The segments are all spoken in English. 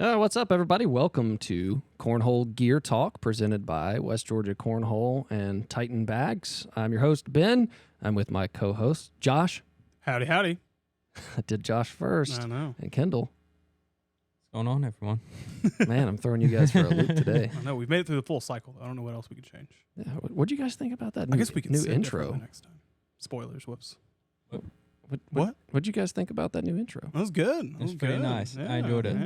What's up, everybody? Welcome to Cornhole Geartalk, presented by West Georgia Cornhole and Titan Bags. I'm your host, Ben. I'm with my co-host, Josh. Howdy, howdy. I did Josh first. I know. And Kendall. What's going on, everyone? Man, I'm throwing you guys for a loop today. I know. We've made it through the full cycle. I don't know what else we could change. Yeah, what'd you guys think about that I guess we could new sit intro? differently next time. Spoilers. Whoops. What? What'd you guys think about that new intro? That was good. It was pretty good. nice. Yeah, I enjoyed it.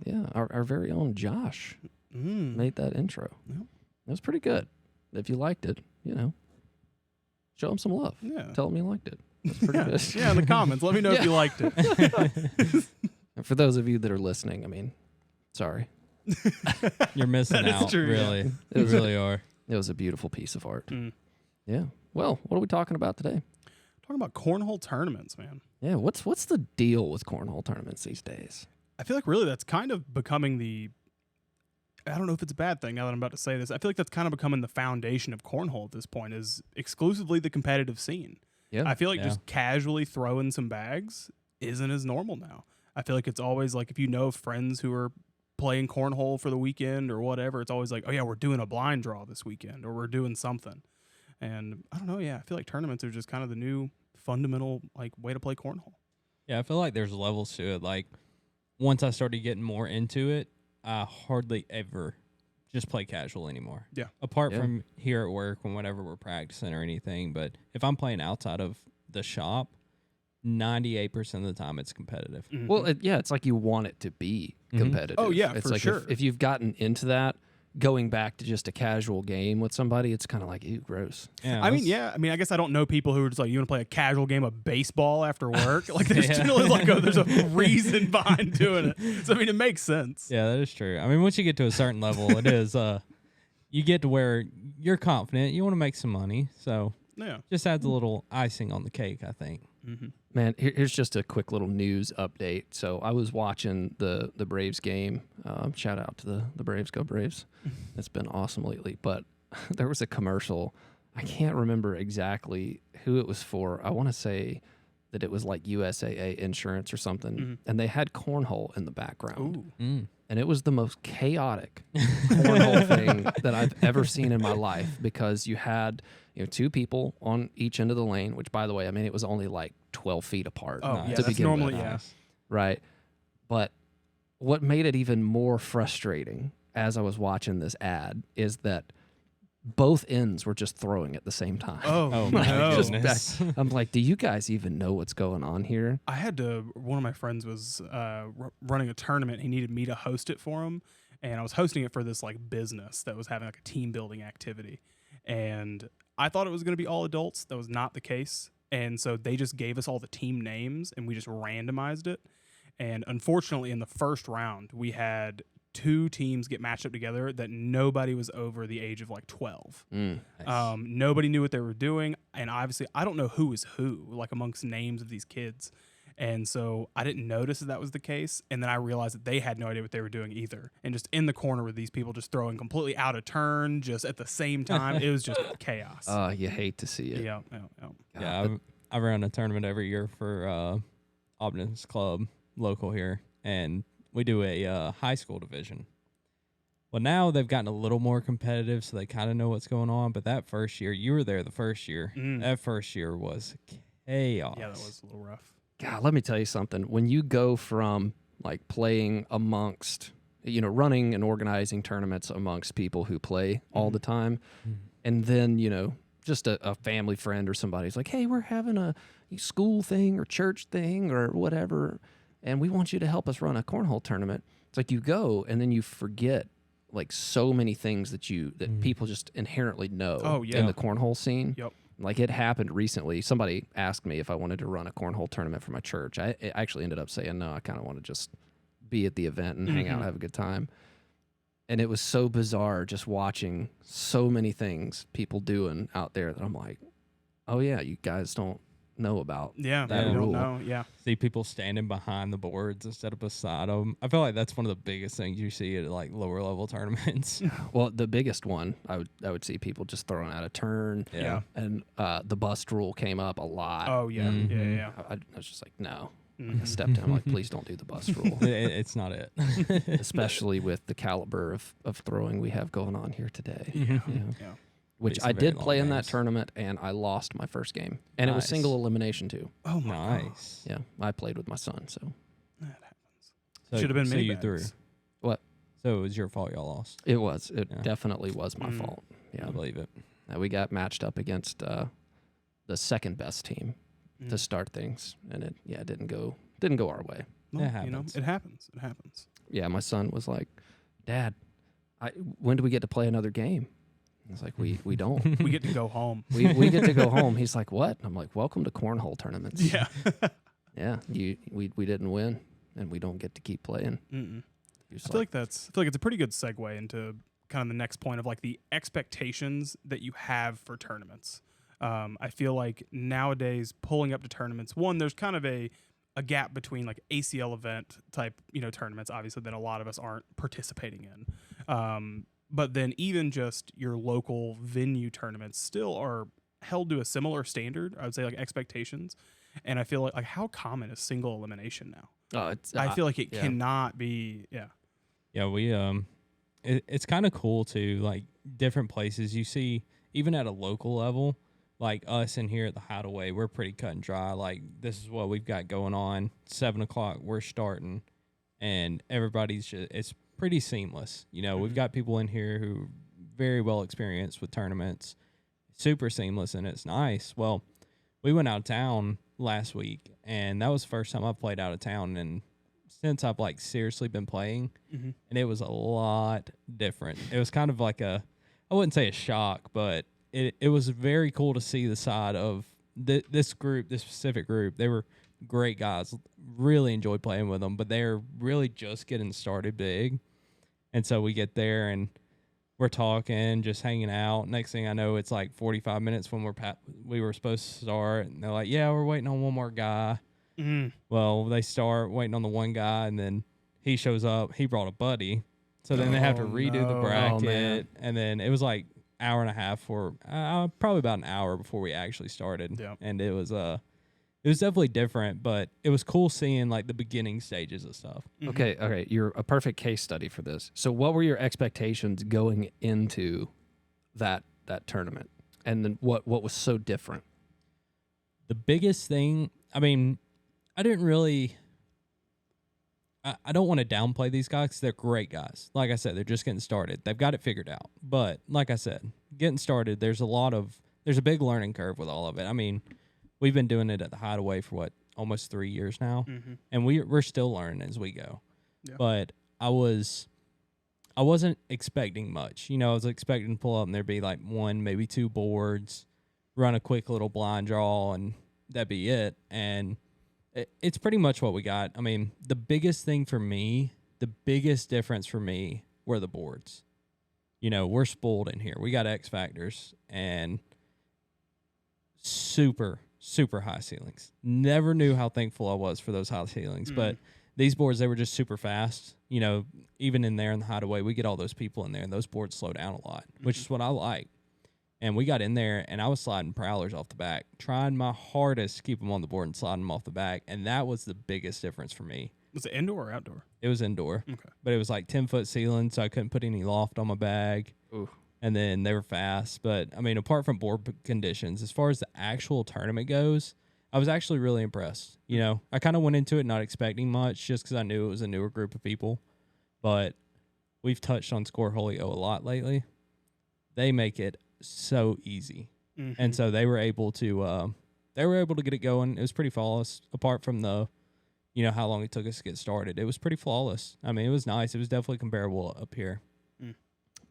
Yeah, our very own Josh made that intro. Yep. It was pretty good. If you liked it, show him some love. Yeah. Tell him you liked it. That's pretty good. Yeah, in the comments. Let me know if you liked it. And for those of you that are listening, I mean, sorry. You're missing That is out, true, really. yeah. You really are. It was a beautiful piece of art. Mm. Yeah. Well, what are we talking about today? Talking about cornhole tournaments, man. Yeah. What's the deal with cornhole tournaments these days? I feel like really that's kind of becoming I don't know if it's a bad thing now that I'm about to say this. I feel like that's kind of becoming the foundation of cornhole at this point is exclusively the competitive scene. Yeah. I feel like just casually throwing some bags isn't as normal now. I feel like it's always like if you know friends who are playing cornhole for the weekend or whatever, it's always like, oh yeah, we're doing a blind draw this weekend or we're doing something. And I don't know, I feel like tournaments are just kind of the new fundamental way to play cornhole. Yeah, I feel like there's levels to it. Like, once I started getting more into it, I hardly ever just play casual anymore. Yeah. Apart from here at work and whenever we're practicing or anything. But if I'm playing outside of the shop, 98% of the time it's competitive. Mm-hmm. Well, it's like you want it to be competitive. Oh, yeah, it's for like sure. If you've gotten into that, going back to just a casual game with somebody, it's kind of like, ew, gross. Yeah, I mean, I guess I don't know people who are just like, you want to play a casual game of baseball after work? Like, there's generally there's a reason behind doing it. So, I mean, it makes sense. Yeah, that is true. I mean, once you get to a certain level, it is, you get to where you're confident. You want to make some money. So, just adds a little icing on the cake, I think. Mm-hmm. Man, here's just a quick little news update. So I was watching the Braves game. Shout out to the Braves. Go Braves. It's been awesome lately. But there was a commercial. I can't remember exactly who it was for. I want to say that it was like USAA Insurance or something. Mm-hmm. And they had cornhole in the background. Ooh. Mm. And it was the most chaotic cornhole thing that I've ever seen in my life because you had two people on each end of the lane, which, by the way, I mean, it was only like 12 feet apart. Oh, Nice. yeah, to that's begin normally, with. Right. But what made it even more frustrating as I was watching this ad is that both ends were just throwing at the same time. Oh, my no. goodness. I'm like, do you guys even know what's going on here? I had to, one of my friends was running a tournament. He needed me to host it for him. And I was hosting it for this business that was having a team building activity. And I thought it was going to be all adults. That was not the case. And so they just gave us all the team names and we just randomized it. And unfortunately, in the first round, we had two teams get matched up together that nobody was over the age of 12. Mm. Nice. Nobody knew what they were doing. And obviously, I don't know who is who, amongst names of these kids. And so I didn't notice that was the case. And then I realized that they had no idea what they were doing either. And just in the corner with these people just throwing completely out of turn, just at the same time, it was just chaos. You hate to see it. Yeah. Yeah, I run a tournament every year for Obden's Club, local here, and we do a high school division. Well, now they've gotten a little more competitive, so they kind of know what's going on. But that first year, you were there the first year. That first year was chaos. Yeah, that was a little rough. God, let me tell you something. When you go from playing amongst, running and organizing tournaments amongst people who play all the time, and then, just a family friend or somebody's like, hey, we're having a school thing or church thing or whatever, and we want you to help us run a cornhole tournament. It's like you go and then you forget so many things that people just inherently know in the cornhole scene. Yep. It happened recently. Somebody asked me if I wanted to run a cornhole tournament for my church. I actually ended up saying, no, I kind of want to just be at the event and hang out and have a good time. And it was so bizarre just watching so many things people doing out there that I'm like, oh, yeah, you guys don't know about Yeah, that they rule. don't know. Yeah. See people standing behind the boards instead of beside them. I feel like that's one of the biggest things you see at lower level tournaments. Well, the biggest one, I would see people just throwing out a turn. Yeah. And the bust rule came up a lot. Oh, yeah. Mhm. Yeah. I was just like, no. I stepped in. I'm like, please don't do the bus rule, It's not it. especially with the caliber of throwing we have going on here today. Yeah. Yeah. Which Be some I very did long play in that games. tournament, and I lost my first game, and it was Nice. single elimination too. Oh my god. Nice. Yeah, I played with my son, so That happens. So, Should have been so mini you threw. bags. What? So it was your fault y'all lost. it was. It Yeah. definitely was my fault. Yeah, I believe it. we got matched up against the second best team to start things, and it didn't go our way. Well, It you know, happens. it happens. It happens. Yeah, my son was like, "Dad, when do we get to play another game?" I was like, "We don't. We get to go home. we get to go home." He's like, "What?" I'm like, "Welcome to cornhole tournaments." Yeah. Yeah, we didn't win, and we don't get to keep playing. Mm-mm. He was I feel like it's a pretty good segue into kind of the next point of like the expectations that you have for tournaments. I feel like nowadays pulling up to tournaments, one, there's kind of a gap between like ACL event type, tournaments, obviously, that a lot of us aren't participating in. But then even just your local venue tournaments still are held to a similar standard, I would say, like expectations. And I feel like how common is single elimination now? I feel like it cannot be. Yeah, we it's kind of cool too. Like different places you see, even at a local level, like us in here at the Hideaway, we're pretty cut and dry. Like this is what we've got going on. 7:00, we're starting, and everybody's just it's pretty seamless. We've got people in here who are very well experienced with tournaments, super seamless, and it's nice. Well, we went out of town last week, and that was the first time I played out of town, and since I've like seriously been playing, and it was a lot different. It was kind of like I wouldn't say a shock, but it was very cool to see the side of this specific group. They were great guys, really enjoyed playing with them, but they're really just getting started big. And so we get there and we're talking, just hanging out. Next thing I know, it's like 45 minutes when we were supposed to start, and they're like, "Yeah, we're waiting on one more guy." Well, they start waiting on the one guy, and then he shows up. He brought a buddy, so then they have to redo the bracket, and then it was like hour and a half for probably about an hour before we actually started. Yep. And it was definitely different, but it was cool seeing like the beginning stages of stuff. Okay, you're a perfect case study for this. So, what were your expectations going into that tournament, and then what was so different? The biggest thing, I mean, I didn't really. I don't want to downplay these guys 'cause they're great guys. Like I said, they're just getting started. They've got it figured out. But like I said, getting started, there's a big learning curve with all of it. I mean, we've been doing it at the Hideaway for almost 3 years now, and we're still learning as we go. Yeah. But I wasn't expecting much. I was expecting to pull up and there'd be like one, maybe two boards, run a quick little blind draw, and that'd be it. And it's pretty much what we got. I mean, the biggest difference for me were the boards. We're spoiled in here. We got X Factors and super, super high ceilings. Never knew how thankful I was for those high ceilings. But these boards, they were just super fast. Even in there in the Hideaway, we get all those people in there, and those boards slow down a lot, which is what I like. And we got in there, and I was sliding prowlers off the back, trying my hardest to keep them on the board and sliding them off the back. And that was the biggest difference for me. Was it indoor or outdoor? It was indoor. Okay. But it was like 10-foot ceiling, so I couldn't put any loft on my bag. Ooh. And then they were fast. But, I mean, apart from board conditions, as far as the actual tournament goes, I was actually really impressed. I kind of went into it not expecting much just because I knew it was a newer group of people. But we've touched on Holios a lot lately. They make it so easy. And so they were able to get it going. It was pretty flawless, apart from the how long it took us to get started. It was pretty flawless. I mean, it was nice. It was definitely comparable up here.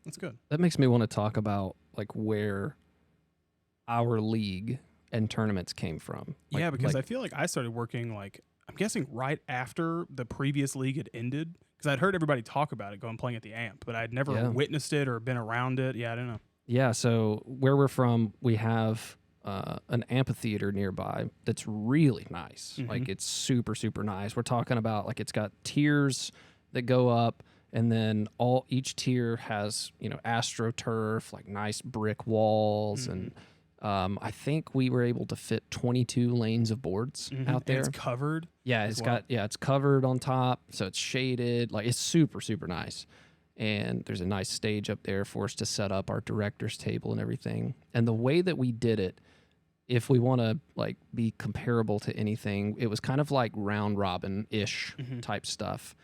That's good. That makes me want to talk about like where our league and tournaments came from. Yeah, because I feel like I started working I'm guessing right after the previous league had ended, because I'd heard everybody talk about it going playing at the AMP, but I'd never witnessed it or been around it. Yeah, I don't know. Yeah, so where we're from, we have an amphitheater nearby that's really nice. Like it's super, super nice. We're talking about it's got tiers that go up, and then each tier has AstroTurf, like nice brick walls, and I think we were able to fit 22 lanes of boards out there. And it's covered. Yeah, as it's well. it's covered on top, so it's shaded. Like it's super, super nice. And there's a nice stage up there for us to set up our director's table and everything. And the way that we did it, if we want to like be comparable to anything, it was kind of like round robin ish type stuff,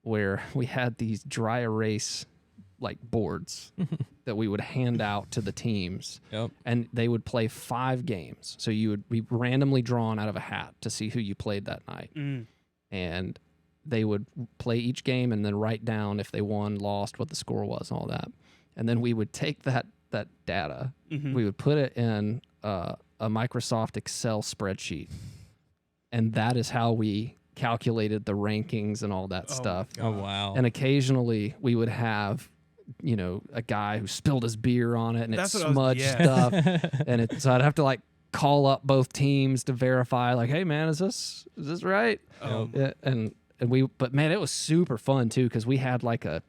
where we had these dry erase like boards that we would hand out to the teams, and they would play 5 games. So you would be randomly drawn out of a hat to see who you played that night, and they would play each game and then write down if they won, lost, what the score was, and all that. And then we would take that data, we would put it in a Microsoft Excel spreadsheet, and that is how we calculated the rankings and all that stuff. Oh, wow. And occasionally we would have, you know, a guy who spilled his beer on it and it smudged stuff. And so I'd have to like call up both teams to verify, like, hey man, is this right? Yeah, but man, it was super fun too, because we had like a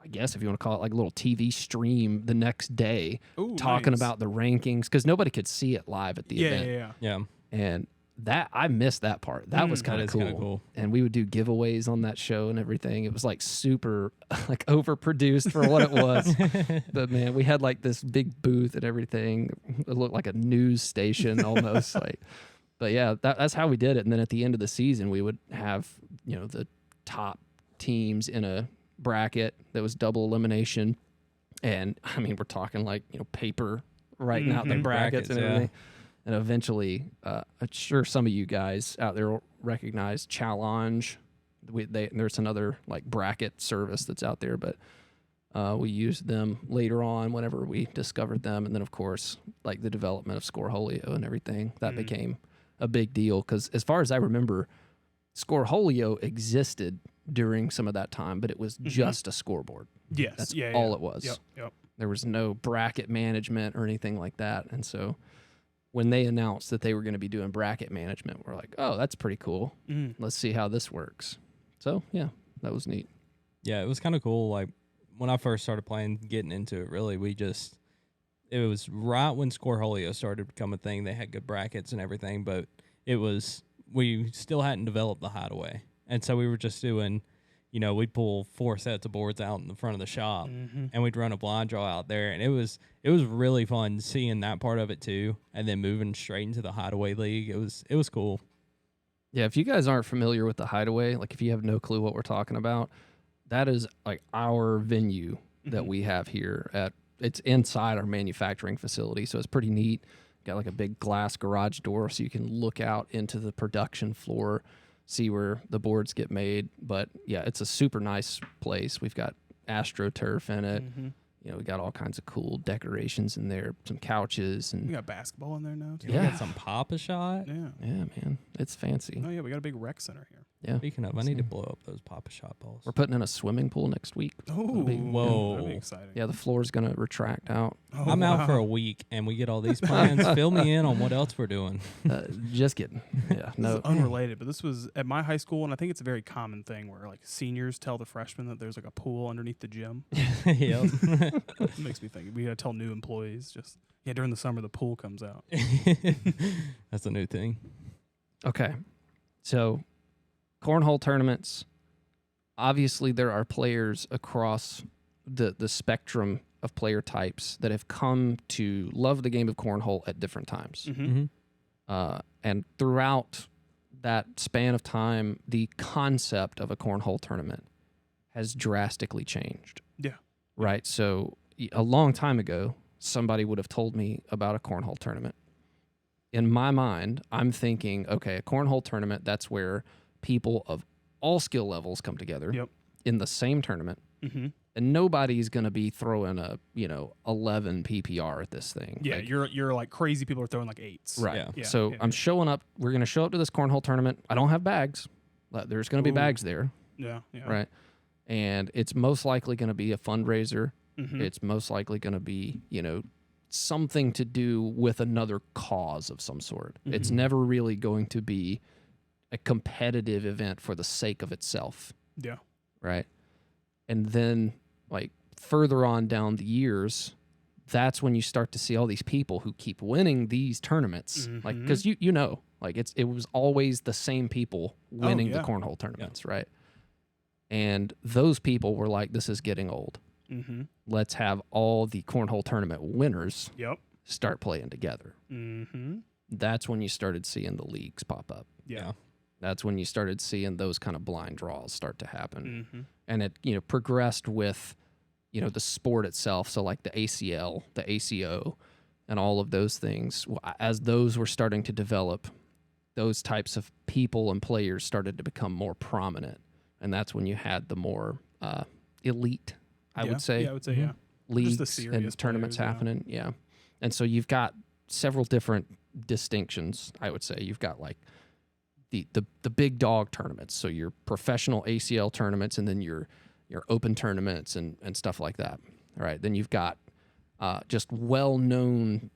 I guess if you want to call it like a little TV stream the next day, talking about the rankings, because nobody could see it live at the event. Yeah. And that I missed that part. That was kind of cool. And we would do giveaways on that show and everything. It was like super like overproduced for what it was. But man, we had like this big booth and everything. It looked like a news station almost. But yeah, that's how we did it. And then at the end of the season, we would have, you know, the top teams in a bracket that was double elimination. And I mean, we're talking like, you know, paper writing out the brackets and everything. And eventually, I'm sure some of you guys out there will recognize Challenge. There's another like bracket service that's out there, but we used them later on whenever we discovered them. And then, of course, like the development of Scoreholio and everything, that became a big deal. Because as far as I remember, Scoreholio existed during some of that time, but it was just a scoreboard. Yes. That's all it was. Yep. There was no bracket management or anything like that. And so when they announced that they were going to be doing bracket management, we're like, oh, that's pretty cool. Let's see how this works. So, yeah, that was neat. Yeah, it was kind of cool. Like, when I first started playing, getting into it, really, it was right when Scoreholio started to become a thing. They had good brackets and everything, but we still hadn't developed the hideaway. And so we were just doing, you know, we'd pull 4 sets of boards out in the front of the shop, and we'd run a blind draw out there. And it was really fun seeing that part of it too, and then moving straight into the hideaway league. It was cool. Yeah, if you guys aren't familiar with the hideaway, like if you have no clue what we're talking about, that is like our venue that we have here it's inside our manufacturing facility, so it's pretty neat. Got like a big glass garage door so you can look out into the production floor, see where the boards get made. But yeah, it's a super nice place. We've got AstroTurf in it. You know, we got all kinds of cool decorations in there, some couches, and we got basketball in there now too. We got some Pop-A-Shot. Yeah, man, it's fancy. Oh yeah, we got a big rec center here. Yeah. Speaking of, I need to blow up those Pop-A-Shot balls. We're putting in a swimming pool next week. Oh, whoa. That'd be exciting. Yeah, the floor's going to retract out. Oh, I'm out for a week, and we get all these plans. Fill me in on what else we're doing. Just kidding. Yeah, This is unrelated, but this was at my high school, and I think it's a very common thing where like seniors tell the freshmen that there's like a pool underneath the gym. Yep. It makes me think we got to tell new employees during the summer the pool comes out. That's a new thing. Okay, so cornhole tournaments. Obviously, there are players across the spectrum of player types that have come to love the game of cornhole at different times. And throughout that span of time, the concept of a cornhole tournament has drastically changed. Yeah. Right? So a long time ago, somebody would have told me about a cornhole tournament. In my mind, I'm thinking, okay, a cornhole tournament, that's where people of all skill levels come together in the same tournament. And nobody's going to be throwing 11 PPR at this thing. Yeah, like, you're like crazy people are throwing like 8s. Right. Yeah. So I'm showing up. We're going to show up to this cornhole tournament. I don't have bags. There's going to be bags there. Yeah. Right. And it's most likely going to be a fundraiser. It's most likely going to be, something to do with another cause of some sort. It's never really going to be a competitive event for the sake of itself. Yeah. Right. And then, like, further on down the years, that's when you start to see all these people who keep winning these tournaments, like because you know, like it was always the same people winning the cornhole tournaments, right? And those people were like, "This is getting old. Let's have all the cornhole tournament winners start playing together." That's when you started seeing the leagues pop up. Yeah. That's when you started seeing those kind of blind draws start to happen. And it, you know, progressed with, you know, the sport itself. So like the ACL, the ACO, and all of those things. As those were starting to develop, those types of people and players started to become more prominent. And that's when you had the more elite, I would say. Yeah, I would say, yeah. Leagues and tournaments happening. Yeah. And so you've got several different distinctions, I would say. You've got like the big dog tournaments, so your professional ACL tournaments, and then your open tournaments and stuff like that. All right, then you've got just well-known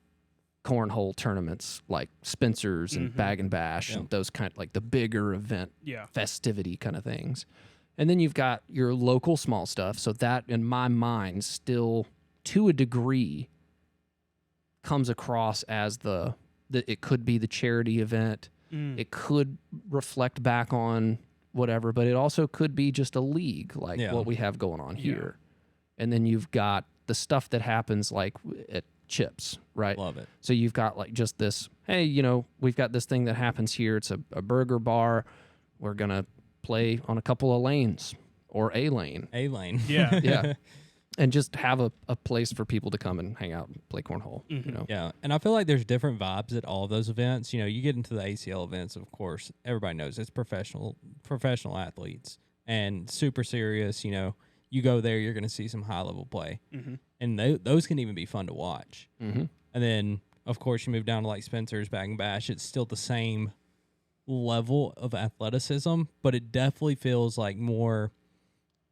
cornhole tournaments like Spencer's and Bag and Bash and those kind of like the bigger event festivity kind of things. And then you've got your local small stuff. So that, in my mind, still to a degree comes across as it could be the charity event. It could reflect back on whatever, but it also could be just a league like what we have going on here. And then you've got the stuff that happens like at Chips, right? Love it. So you've got like just this, hey, you know, we've got this thing that happens here. It's a burger bar. We're going to play on a couple of lanes or a lane. A lane. Yeah. Yeah. And just have a place for people to come and hang out and play cornhole. You know? Yeah, and I feel like there's different vibes at all of those events. You know, you get into the ACL events, of course, everybody knows it's professional athletes and super serious. You know, you go there, you're going to see some high-level play. And those can even be fun to watch. And then, of course, you move down to like Spencer's, Bag and Bash. It's still the same level of athleticism, but it definitely feels like more,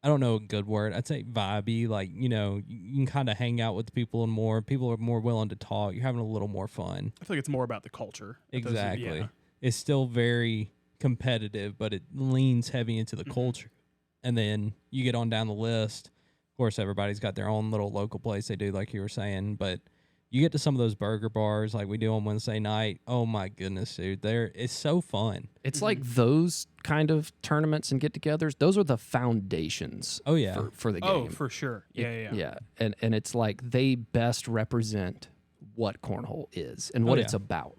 I don't know a good word, I'd say vibey. Like, you know, you can kind of hang out with people and more. People are more willing to talk. You're having a little more fun. I feel like it's more about the culture. Exactly. It's still very competitive, but it leans heavy into the culture. And then you get on down the list. Of course, everybody's got their own little local place they do, like you were saying. But you get to some of those burger bars like we do on Wednesday night. Oh, my goodness, dude. It's so fun. It's like those kind of tournaments and get-togethers. Those are the foundations for the game. Oh, for sure. Yeah. And it's like they best represent what cornhole is and what it's about.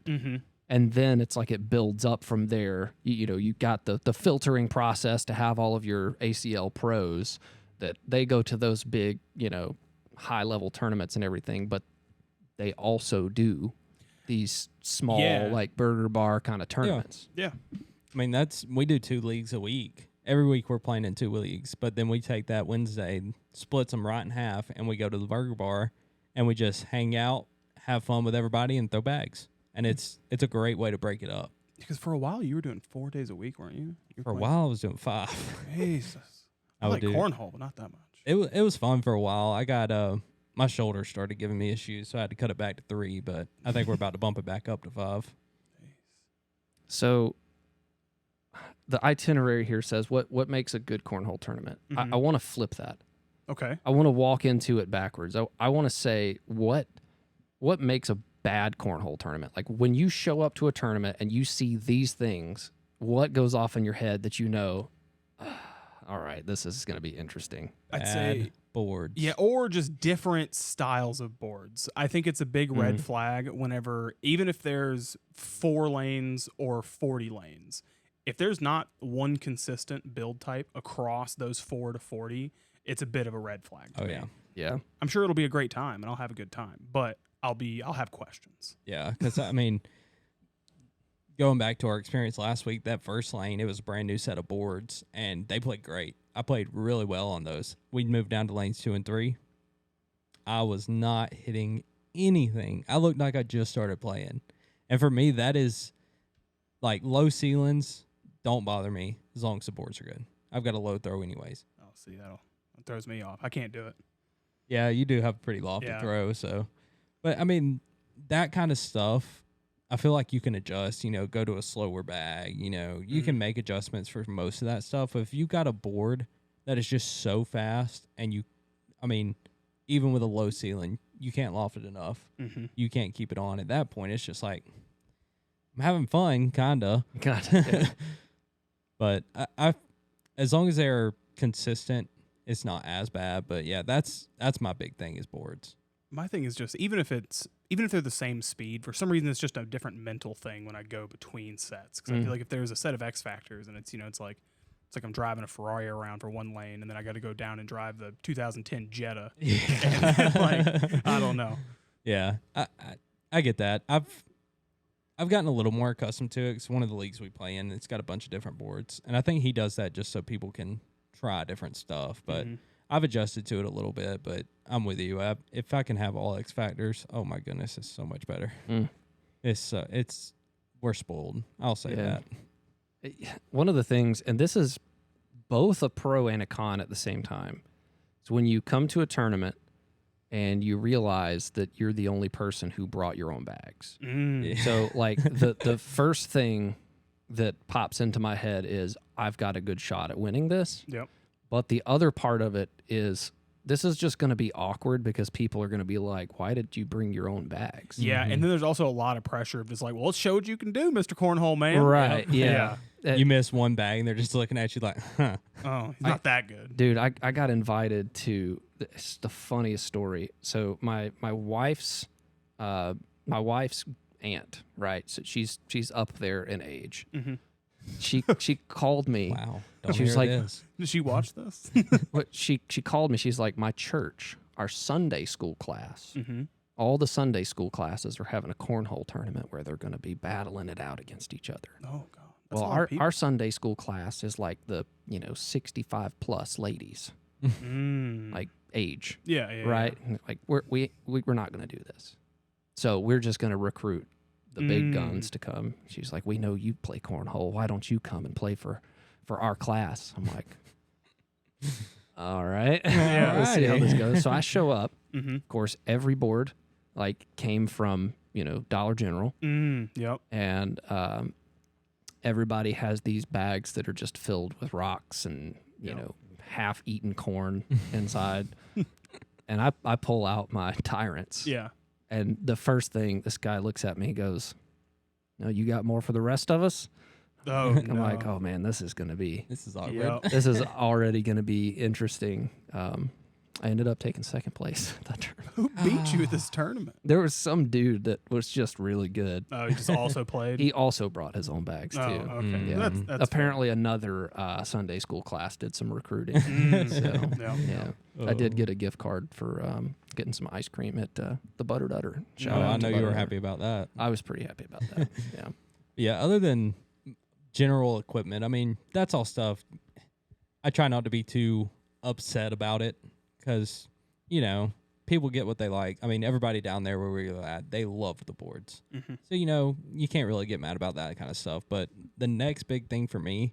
And then it's like it builds up from there. You know, you got the filtering process to have all of your ACL pros that they go to those big, you know, high-level tournaments and everything, but they also do these small, like burger bar kind of tournaments. Yeah. I mean, we do 2 leagues a week. Every week we're playing in 2 leagues, but then we take that Wednesday, splits them right in half, and we go to the burger bar, and we just hang out, have fun with everybody, and throw bags. And it's a great way to break it up. Because for a while you were doing 4 days a week, weren't you? For a while I was doing 5. Jesus. I like cornhole, but not that much. It was fun for a while. I got my shoulder started giving me issues, so I had to cut it back to 3. But I think we're about to bump it back up to 5. So the itinerary here says what makes a good cornhole tournament. I want to flip that. Okay. I want to walk into it backwards. I want to say what makes a bad cornhole tournament. Like when you show up to a tournament and you see these things, what goes off in your head that you know, all right, this is going to be interesting. I'd say boards. Yeah, or just different styles of boards. I think it's a big red flag whenever, even if there's 4 lanes or 40 lanes, if there's not one consistent build type across those 4 to 40, it's a bit of a red flag to me. Yeah. I'm sure it'll be a great time and I'll have a good time, but I'll have questions. Yeah, because I mean, going back to our experience last week, that first lane, it was a brand new set of boards, and they played great. I played really well on those. We moved down to lanes 2 and 3. I was not hitting anything. I looked like I just started playing. And for me, that is like low ceilings don't bother me as long as the boards are good. I've got a low throw anyways. Oh, see, that throws me off. I can't do it. Yeah, you do have a pretty lofty throw, so. But, I mean, that kind of stuff, I feel like you can adjust, you know, go to a slower bag, you know. You can make adjustments for most of that stuff. If you've got a board that is just so fast and I mean, even with a low ceiling, you can't loft it enough. Mm-hmm. You can't keep it on. At that point, it's just like, I'm having fun, kinda. Yeah. But I as long as they're consistent, it's not as bad. But yeah, that's my big thing is boards. My thing is just even if they're the same speed, for some reason it's just a different mental thing when I go between sets. Because I feel like if there's a set of X Factors and it's it's like I'm driving a Ferrari around for one lane and then I got to go down and drive the 2010 Jetta. And, like, I don't know. Yeah, I get that. I've gotten a little more accustomed to it. It's one of the leagues we play in. It's got a bunch of different boards, and I think he does that just so people can try different stuff. But I've adjusted to it a little bit. But I'm with you. If I can have all X Factors, oh my goodness, it's so much better. It's we're spoiled. I'll say that. One of the things, and this is both a pro and a con at the same time, is when you come to a tournament and you realize that you're the only person who brought your own bags. Yeah. So, like, the first thing that pops into my head is I've got a good shot at winning this. Yep. But the other part of it is this is just going to be awkward because people are going to be like, why did you bring your own bags? Yeah, and then there's also a lot of pressure of just like, well, let's show what you can do, Mr. Cornhole Man. Right, yeah. You miss one bag, and they're just looking at you like, huh. Oh, he's not that good. Dude, I got invited to, it's the funniest story. So my wife's aunt, right? So she's up there in age. Mm-hmm. She called me. Wow. Don't She was hear like, this. Did she watch this? What she called me. She's like, my church, our Sunday school class. Mm-hmm. All the Sunday school classes are having a cornhole tournament where they're going to be battling it out against each other. Oh God. That's Well, a lot of people. our Sunday school class is like the 65 plus ladies, like age, yeah, right? And like we're not going to do this, so we're just going to recruit the big guns to come. She's like, we know you play cornhole. Why don't you come and play for our class? I'm like, all right, we'll see how this goes. So I show up. Mm-hmm. Of course, every board like came from Dollar General, Yep. and everybody has these bags that are just filled with rocks and half-eaten corn inside. And I pull out my tyrants. Yeah. And the first thing, this guy looks at me and goes, "No, you got more for the rest of us?" Oh, I'm like, "Oh man, this is awkward. Yep. this is already gonna be interesting." I ended up taking second place at that tournament. Who beat you at this tournament? There was some dude that was just really good. Oh, he just also played. He also brought his own bags too. Oh, okay. Yeah. That's Apparently, another Sunday school class did some recruiting. So, Yeah. I did get a gift card for getting some ice cream at the Buttered Udder. Shout Oh, out I to know you were Buttered happy Udder. about that. I was pretty happy about that. Yeah. Yeah, other than general equipment, I mean, that's all stuff. I try not to be too upset about it because, people get what they like. I mean, everybody down there where we were at, they loved the boards. Mm-hmm. So, you can't really get mad about that kind of stuff. But the next big thing for me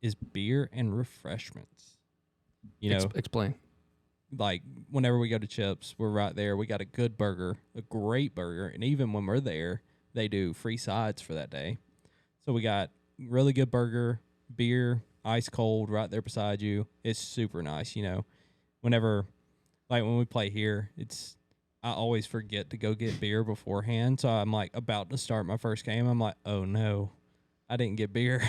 is beer and refreshments. Explain. Like whenever we go to Chips, we're right there. We got a good burger, a great burger. And even when we're there, they do free sides for that day. So we got really good burger, beer, ice cold right there beside you. It's super nice, Whenever, like when we play here, I always forget to go get beer beforehand. So I'm like about to start my first game. I'm like, oh no, I didn't get beer.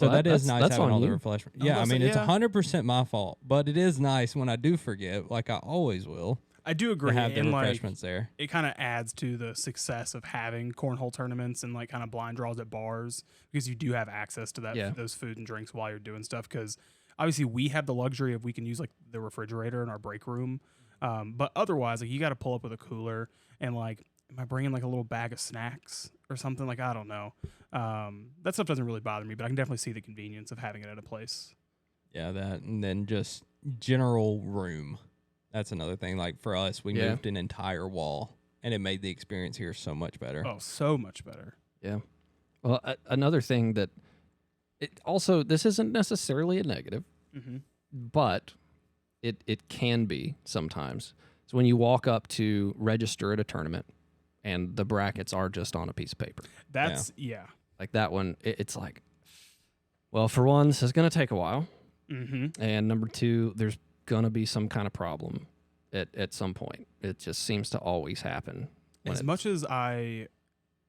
So Well, that is nice that's having on all the you. refreshments. Oh, Yeah, I mean, it's yeah. 100% my fault, but it is nice when I do forget, like I always will, I do to agree. have the And like, refreshments there. it kind of adds to the success of having cornhole tournaments and like kind of blind draws at bars because you do have access to those food and drinks while you're doing stuff. Because obviously we have the luxury of we can use like the refrigerator in our break room, but otherwise like you got to pull up with a cooler and like, am I bringing like a little bag of snacks or something? Like I don't know. That stuff doesn't really bother me, but I can definitely see the convenience of having it at a place. Yeah, that, and then just general room. That's another thing. Like for us, we moved an entire wall, and it made the experience here so much better. Oh, so much better. Yeah. Well, another thing that this isn't necessarily a negative, but it can be sometimes. So when you walk up to register at a tournament and the brackets are just on a piece of paper. That's Like that one, it's like, well, for one, this is going to take a while. Mm-hmm. And number two, there's going to be some kind of problem. at some point. It just seems to always happen. As much as I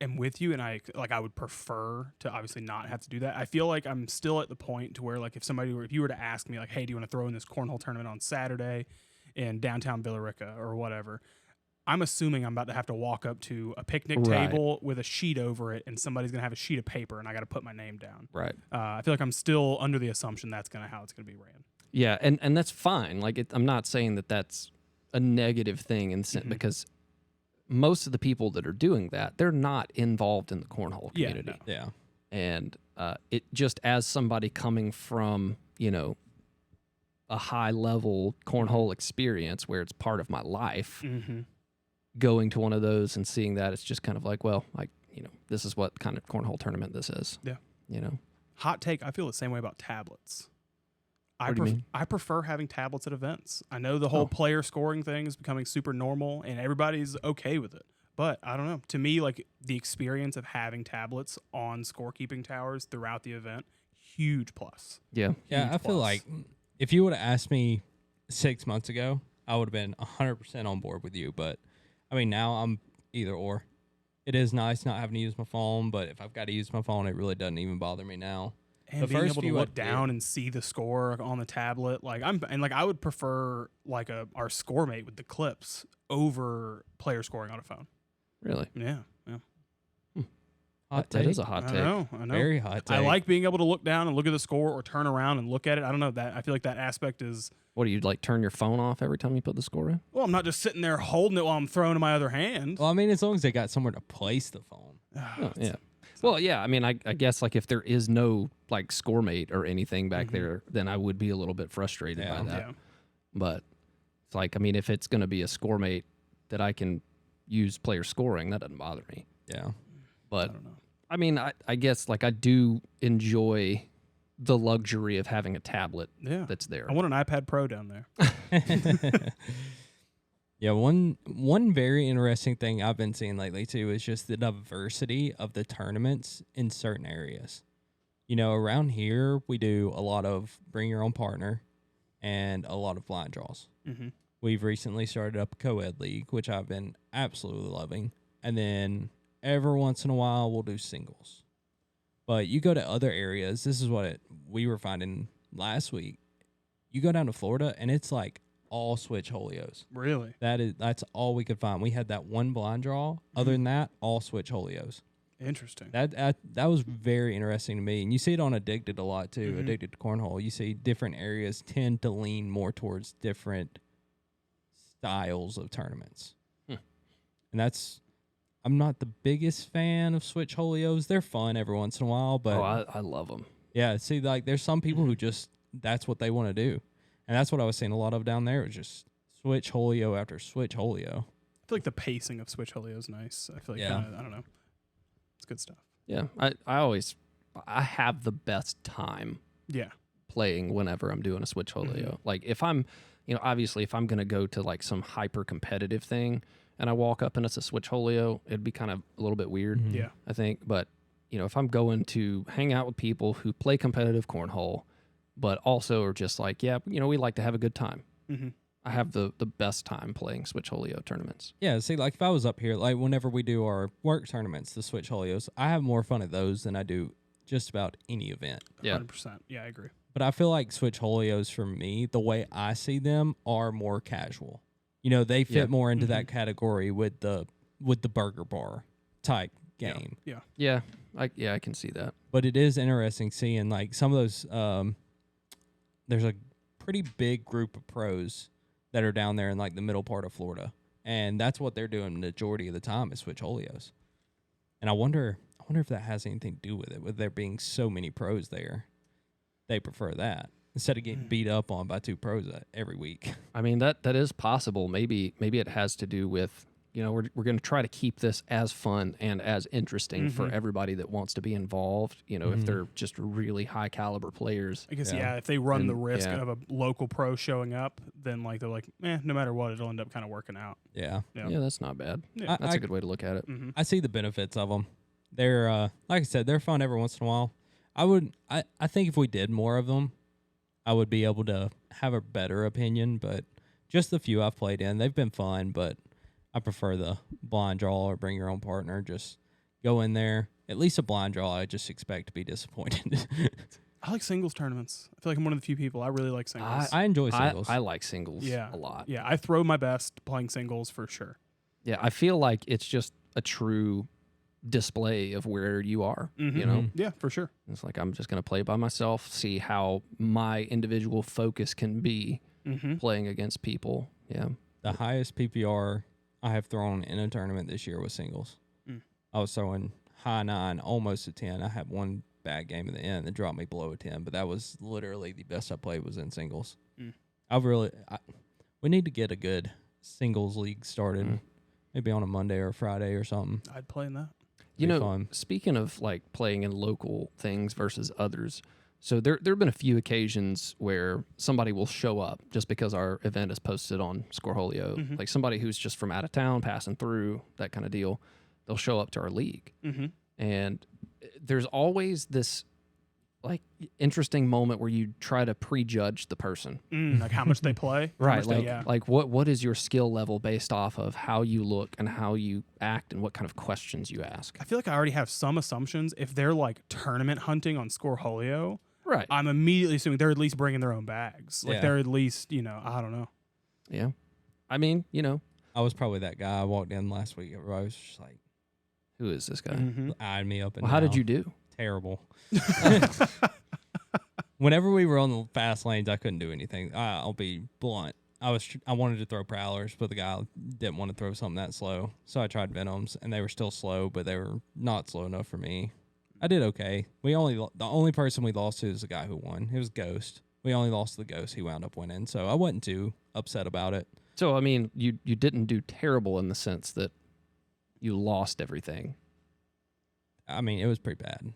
am with you, and I would prefer to obviously not have to do that. I feel like I'm still at the point to where, like, if you were to ask me, like, hey, do you want to throw in this cornhole tournament on Saturday in downtown Billerica or whatever, I'm assuming I'm about to have to walk up to a picnic table with a sheet over it, and somebody's gonna have a sheet of paper, and I got to put my name down. Right. I feel like I'm still under the assumption that's how it's gonna be ran. Yeah, and that's fine. Like, I'm not saying that that's a negative thing, because most of the people that are doing that, they're not involved in the cornhole community. Yeah. And it just, as somebody coming from, a high level cornhole experience where it's part of my life, going to one of those and seeing that, it's just kind of like, well, this is what kind of cornhole tournament this is. Yeah. Hot take, I feel the same way about tablets. What do you mean? I prefer having tablets at events. I know the whole player scoring thing is becoming super normal, and everybody's okay with it. But I don't know. To me, like, the experience of having tablets on scorekeeping towers throughout the event, huge plus. Yeah. Yeah, I feel like if you would have asked me 6 months ago, I would have been 100% on board with you. But, I mean, now I'm either or. It is nice not having to use my phone, but if I've got to use my phone, it really doesn't even bother me now. And being able to look down and see the score on the tablet, I would prefer our score mate with the clips over player scoring on a phone. Really? Yeah. Hot that take. is a hot take. I know. Very hot take. I like being able to look down and look at the score or turn around and look at it. I don't know that. I feel like that aspect is. What do you like? Turn your phone off every time you put the score in? Well, I'm not just sitting there holding it while I'm throwing in my other hand. Well, I mean, as long as they got somewhere to place the phone. Yeah. Well, yeah. I mean, I guess like if there is no like score mate or anything back there, then I would be a little bit frustrated by that. Yeah. But it's like, I mean, if it's going to be a score mate that I can use player scoring, that doesn't bother me. Yeah. But I don't know. I mean, I guess like I do enjoy the luxury of having a tablet that's there. I want an iPad Pro down there. Yeah, one very interesting thing I've been seeing lately too is just the diversity of the tournaments in certain areas. Around here we do a lot of bring your own partner and a lot of blind draws. We've recently started up a co-ed league, which I've been absolutely loving. And then every once in a while we'll do singles. But you go to other areas, this is what we were finding last week. You go down to Florida and it's like all switch Holios. Really? That's all we could find. We had that one blind draw. Other than that, all switch Holios. Interesting. That was very interesting to me. And you see it on Addicted a lot too. Addicted to Cornhole. You see different areas tend to lean more towards different styles of tournaments. And I'm not the biggest fan of switch Holios. They're fun every once in a while, but I love them. Yeah, see, like there's some people who just that's what they want to do. And that's what I was seeing a lot of down there. It was just switch Holio after switch Holio. I feel like the pacing of switch Holio is nice. I feel like, I don't know. It's good stuff. Yeah. I have the best time playing whenever I'm doing a switch Holio. Like if I'm, obviously if I'm going to go to like some hyper competitive thing and I walk up and it's a switch Holio, it'd be kind of a little bit weird. Yeah. I think. But, if I'm going to hang out with people who play competitive cornhole, but also are just like, we like to have a good time. I have the best time playing switch Holio tournaments. Yeah, see, like if I was up here, like whenever we do our work tournaments, the switch Holios, I have more fun at those than I do just about any event. Yeah. 100%. Yeah, I agree. But I feel like switch Holios for me, the way I see them, are more casual. They fit more into that category with the burger bar type game. Yeah. I can see that. But it is interesting seeing like some of those. There's a pretty big group of pros that are down there in like the middle part of Florida, and that's what they're doing the majority of the time is switch Holios. And I wonder if that has anything to do with it, with there being so many pros there. They prefer that instead of getting beat up on by two pros every week. I mean, that is possible. Maybe it has to do with, we're going to try to keep this as fun and as interesting for everybody that wants to be involved. If they're just really high caliber players. I guess, if they run the risk of a local pro showing up, then like they're like, no matter what, it'll end up kind of working out. Yeah, that's not bad. Yeah. That's a good way to look at it. I see the benefits of them. They're like I said, they're fun every once in a while. I think if we did more of them, I would be able to have a better opinion. But Just the few I've played in, they've been fun, but I prefer the blind draw or bring your own partner. Just go in there. At least a blind draw, I just expect to be disappointed. I like singles tournaments. I feel like I'm one of the few people. I really like singles. I enjoy singles. I like singles a lot. Yeah, I throw my best playing singles for sure. Yeah, I feel like it's just a true display of where you are, you know? Yeah, for sure. It's like I'm just going to play by myself, see how my individual focus can be playing against people. Yeah. The highest PPR I have thrown in a tournament this year was singles. I was throwing high 9, almost a 10. I had one bad game in the end that dropped me below a 10, but that was literally the best I played was in singles. We need to get a good singles league started, maybe on a Monday or a Friday or something. I'd play in that. You know, fun. Speaking of like playing in local things versus others, so there have been a few occasions where somebody will show up just because our event is posted on Scoreholio. Like somebody who's just from out of town, passing through, that kind of deal. They'll show up to our league. And there's always this like interesting moment where you try to prejudge the person. Like how much they play. Right. Like what is your skill level based off of how you look and how you act and what kind of questions you ask. I feel like I already have some assumptions. If they're like tournament hunting on Scoreholio, right, I'm immediately assuming they're at least bringing their own bags. Like they're at least, I don't know. Yeah. I mean, I was probably that guy. I walked in last week. Everybody was just like, who is this guy? Eyed me up and down. How did you do? Terrible. Whenever we were on the fast lanes, I couldn't do anything. I'll be blunt. I wanted to throw prowlers, but the guy didn't want to throw something that slow. So I tried venoms, and they were still slow, but they were not slow enough for me. I did okay. The only person we lost to is the guy who won. It was Ghost. We only lost to the Ghost. He wound up winning, so I wasn't too upset about it. So I mean, you didn't do terrible in the sense that you lost everything. I mean, it was pretty bad.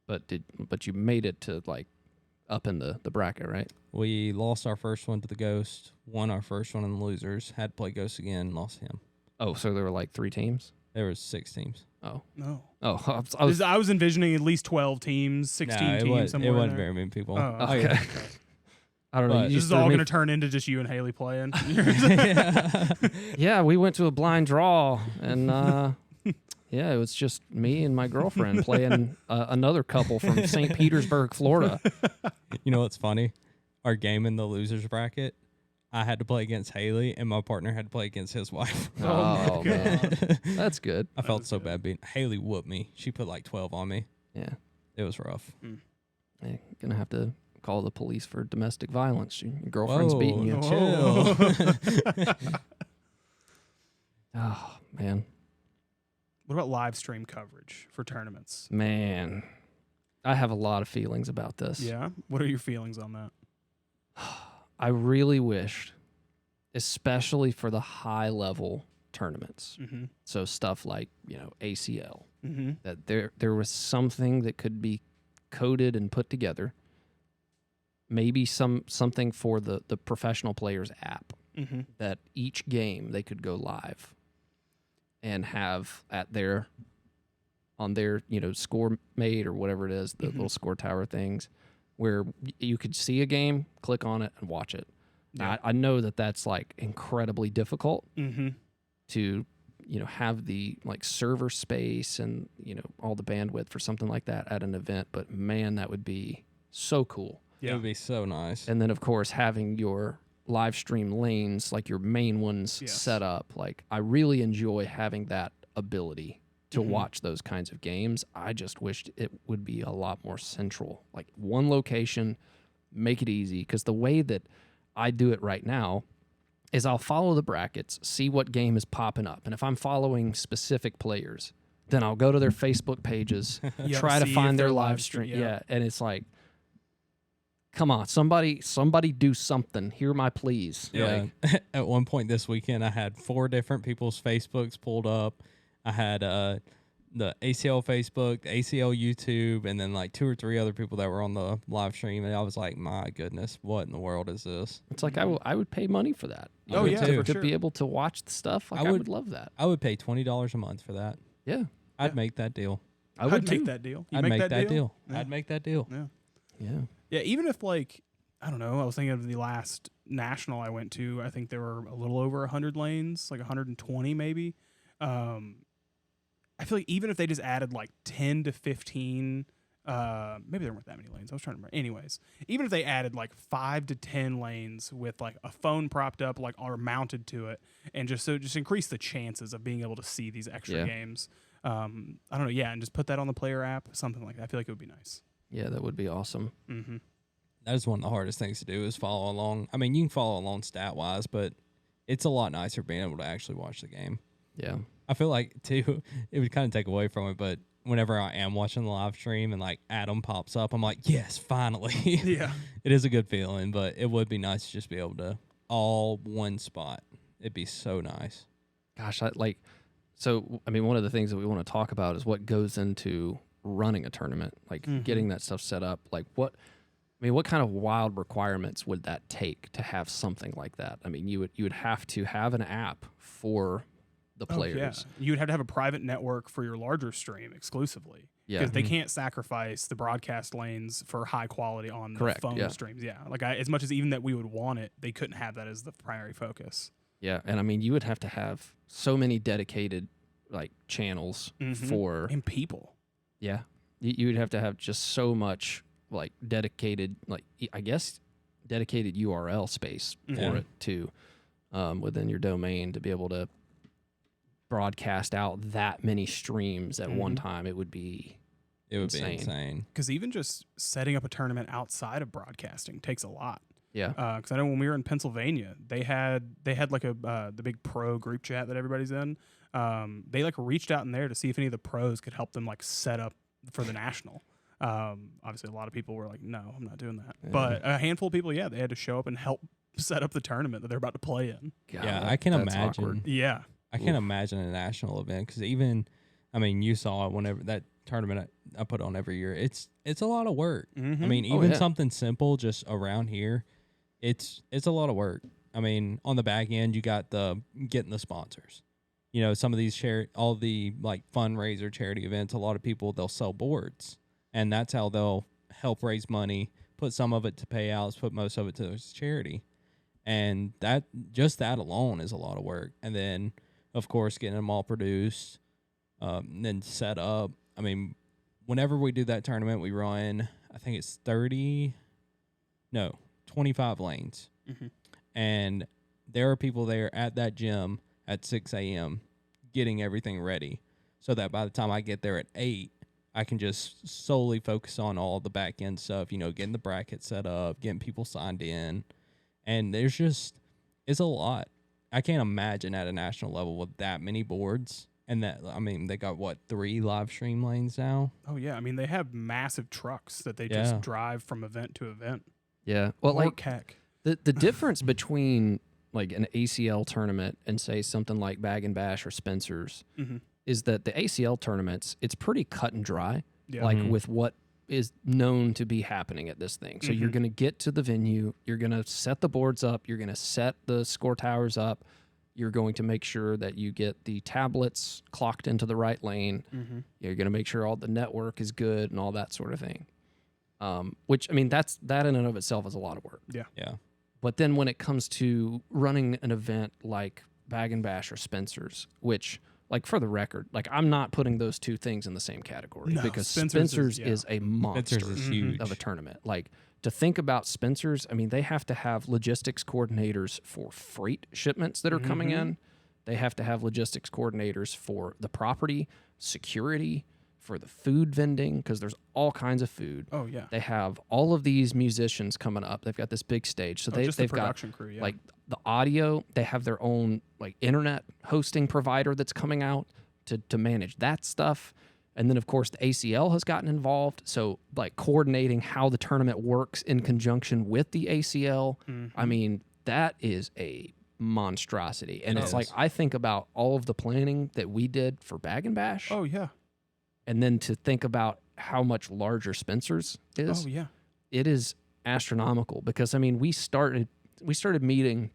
But you made it to like up in the bracket, right? We lost our first one to the Ghost, won our first one in the losers, had to play Ghost again, lost him. Oh, so there were like 3 teams? There was 6 teams. Oh. No. Oh, I was envisioning at least 12 teams, 16 teams somewhere. It wasn't there. very many people. Oh, okay. I don't know. This is all going to turn into just you and Haley playing. Yeah, we went to a blind draw, and yeah, it was just me and my girlfriend playing another couple from St. Petersburg, Florida. You know what's funny? Our game in the losers bracket, I had to play against Haley, and my partner had to play against his wife. Oh man, that's good. I felt so bad beating Haley. Whooped me. She put like 12 on me. Yeah, it was rough. You're gonna have to call the police for domestic violence. Your girlfriend's beating you. Chill. Oh man. What about live stream coverage for tournaments? Man, I have a lot of feelings about this. Yeah? What are your feelings on that? I really wished, especially for the high-level tournaments, so stuff like, ACL, that there was something that could be coded and put together, maybe something for the professional players app, that each game they could go live and have on their score mate or whatever it is, the little score tower things, where you could see a game, click on it, and watch it. Yeah. I know that's like incredibly difficult to have the like server space and all the bandwidth for something like that at an event, but man, that would be so cool. Yeah. It would be so nice. And then of course having your live stream lanes, like your main ones set up. Like I really enjoy having that ability to watch those kinds of games. I just wished it would be a lot more central, like one location, make it easy. Because the way that I do it right now is I'll follow the brackets, see what game is popping up. And if I'm following specific players, then I'll go to their Facebook pages, try to find their live stream. Yeah. And it's like, come on, somebody do something. Hear my pleas. Yeah. Like, at one point this weekend, I had 4 different people's Facebooks pulled up. I had the ACL Facebook, the ACL YouTube, and then like 2 or 3 other people that were on the live stream. And I was like, my goodness, what in the world is this? It's like I would pay money for that. To be able to watch the stuff. Like, I would love that. I would pay $20 a month for that. Yeah. I'd make that deal. I'd make that deal. I'd make that deal. I'd make that deal. Yeah. Yeah. Yeah, even if like I don't know. I was thinking of the last national I went to. I think there were a little over 100 lanes, like 120 maybe. I feel like even if they just added like 10 to 15, maybe there weren't that many lanes. I was trying to remember. Anyways, even if they added like 5 to 10 lanes with like a phone propped up, like or mounted to it, and just increase the chances of being able to see these extra games. I don't know. Yeah, and just put that on the player app, something like that. I feel like it would be nice. Yeah, that would be awesome. Mm-hmm. That is one of the hardest things to do is follow along. I mean, you can follow along stat wise, but it's a lot nicer being able to actually watch the game. Yeah. I feel like, too, it would kind of take away from it, but whenever I am watching the live stream and, like, Adam pops up, I'm like, yes, finally. Yeah. It is a good feeling, but it would be nice to just be able to all one spot. It'd be so nice. Gosh, so, I mean, one of the things that we want to talk about is what goes into running a tournament, like getting that stuff set up. Like, what kind of wild requirements would that take to have something like that? I mean, you would have to have an app for the players. You would have to have a private network for your larger stream exclusively. Yeah. Because they can't sacrifice the broadcast lanes for high quality on the phone streams. Yeah. Like, as much as even that we would want it, they couldn't have that as the primary focus. Yeah. And I mean, you would have to have so many dedicated, like, channels for. And people. Yeah. You would have to have just so much, like, dedicated, like, I guess, dedicated URL space for it, too, within your domain to be able to broadcast out that many streams at one time. It would be insane. Because even just setting up a tournament outside of broadcasting takes a lot. Yeah. Because I know when we were in Pennsylvania, they had like the big pro group chat that everybody's in. They like reached out in there to see if any of the pros could help them like set up for the national. Obviously, a lot of people were like, "No, I'm not doing that." Yeah. But a handful of people, they had to show up and help set up the tournament that they're about to play in. God, yeah, I can imagine. Awkward. Yeah. I can't imagine a national event because even, I mean, you saw it whenever that tournament I put on every year. It's a lot of work. I mean, even something simple just around here, it's a lot of work. I mean, on the back end, you got getting the sponsors. You know, some of these all the like fundraiser charity events. A lot of people they'll sell boards, and that's how they'll help raise money. Put some of it to payouts, put most of it to charity, and that alone is a lot of work. And then, of course, getting them all produced, and then set up. I mean, whenever we do that tournament, we run, I think it's 25 lanes. And there are people there at that gym at 6 a.m. getting everything ready so that by the time I get there at 8, I can just solely focus on all the back end stuff, getting the bracket set up, getting people signed in. And it's a lot. I can't imagine at a national level with that many boards. And they got 3 live stream lanes now? Oh, yeah. I mean, they have massive trucks that they just drive from event to event. Yeah. Well, heck. The difference between like an ACL tournament and say something like Bag and Bash or Spencer's is that the ACL tournaments, it's pretty cut and dry, with what is known to be happening at this thing. So you're going to get to the venue, you're going to set the boards up, you're going to set the score towers up, you're going to make sure that you get the tablets clocked into the right lane, you're going to make sure all the network is good and all that sort of thing. Which, I mean, that in and of itself is a lot of work. Yeah. Yeah. But then when it comes to running an event like Bag and Bash or Spencer's, which, like, for the record, like, I'm not putting those two things in the same category because Spencer's is a monster of a tournament. Like, to think about Spencer's, I mean, they have to have logistics coordinators for freight shipments that are coming in. They have to have logistics coordinators for the property, security, for the food vending, because there's all kinds of food. Oh, yeah. They have all of these musicians coming up. They've got this big stage. So they've the production crew, like the audio. They have their own like internet hosting provider that's coming out to manage that stuff. And then, of course, the ACL has gotten involved. So, like, coordinating how the tournament works in conjunction with the ACL. I mean, that is a monstrosity. And it's like, I think about all of the planning that we did for Bag and Bash. Oh, yeah. And then to think about how much larger Spencer's is. Oh, yeah. It is astronomical because, I mean, we started meeting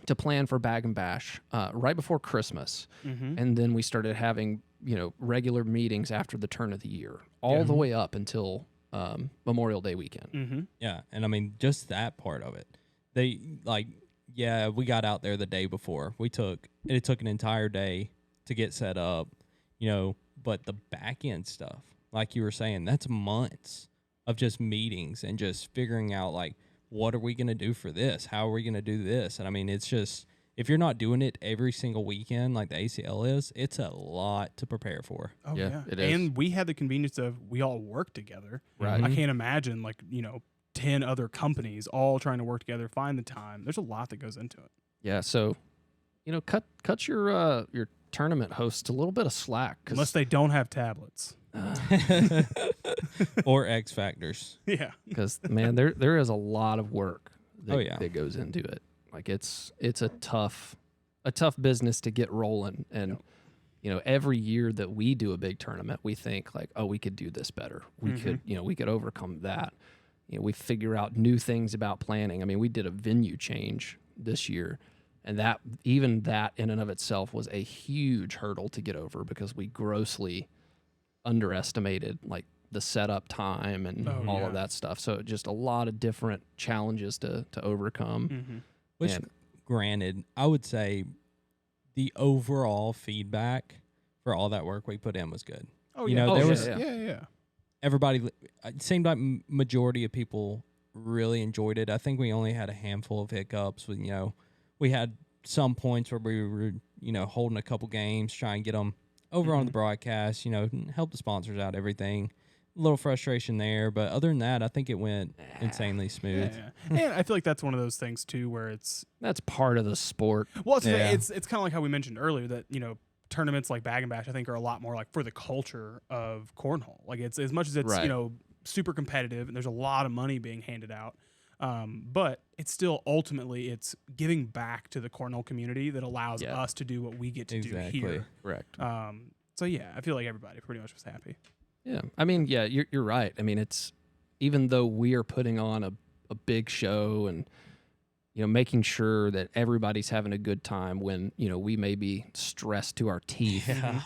to plan for Bag and Bash right before Christmas. And then we started having, regular meetings after the turn of the year, all the way up until Memorial Day weekend. Mm-hmm. Yeah, and I mean just that part of it. They we got out there the day before. It took an entire day to get set up, but the back end stuff, like you were saying, that's months of just meetings and just figuring out like what are we going to do for this? How are we going to do this? And I mean, it's just if you're not doing it every single weekend like the ACL is, it's a lot to prepare for. Oh Yeah, yeah, it is. And we had the convenience of we all work together. Right. I can't imagine 10 other companies all trying to work together, find the time. There's a lot that goes into it. Yeah, so cut your tournament hosts a little bit of slack, Unless they don't have tablets. Or X Factors. Yeah. because man, there is a lot of work that, Oh, that goes into it. Like it's a tough business to get rolling, and every year that we do a big tournament, we think like, oh, we could do this better. We could overcome that. We figure out new things about planning. I mean, we did a venue change this year, and that in and of itself was a huge hurdle to get over because we grossly underestimated like the setup time and all of that stuff. So just a lot of different challenges to overcome. Mm-hmm. Which, granted, I would say the overall feedback for all that work we put in was good. Oh, You yeah. know, there was- Yeah. Everybody, it seemed like majority of people really enjoyed it. I think we only had a handful of hiccups. We had some points where we were, holding a couple games, trying to get them over on the broadcast, help the sponsors out, everything. A little frustration there, but other than that, I think it went insanely smooth. Yeah. And I feel like that's one of those things too where That's part of the sport. well, Yeah. it's kind of like how we mentioned earlier that, tournaments like Bag and Bash I think are a lot more like for the culture of cornhole. Like it's as much as it's, Right. super competitive and there's a lot of money being handed out. But it's still ultimately it's giving back to the cornhole community that allows us to do what we get to do here. Correct. So yeah, I feel like everybody pretty much was happy. Yeah. I mean, yeah, you're right. I mean, it's even though we are putting on a big show and making sure that everybody's having a good time when we may be stressed to our teeth. Yeah.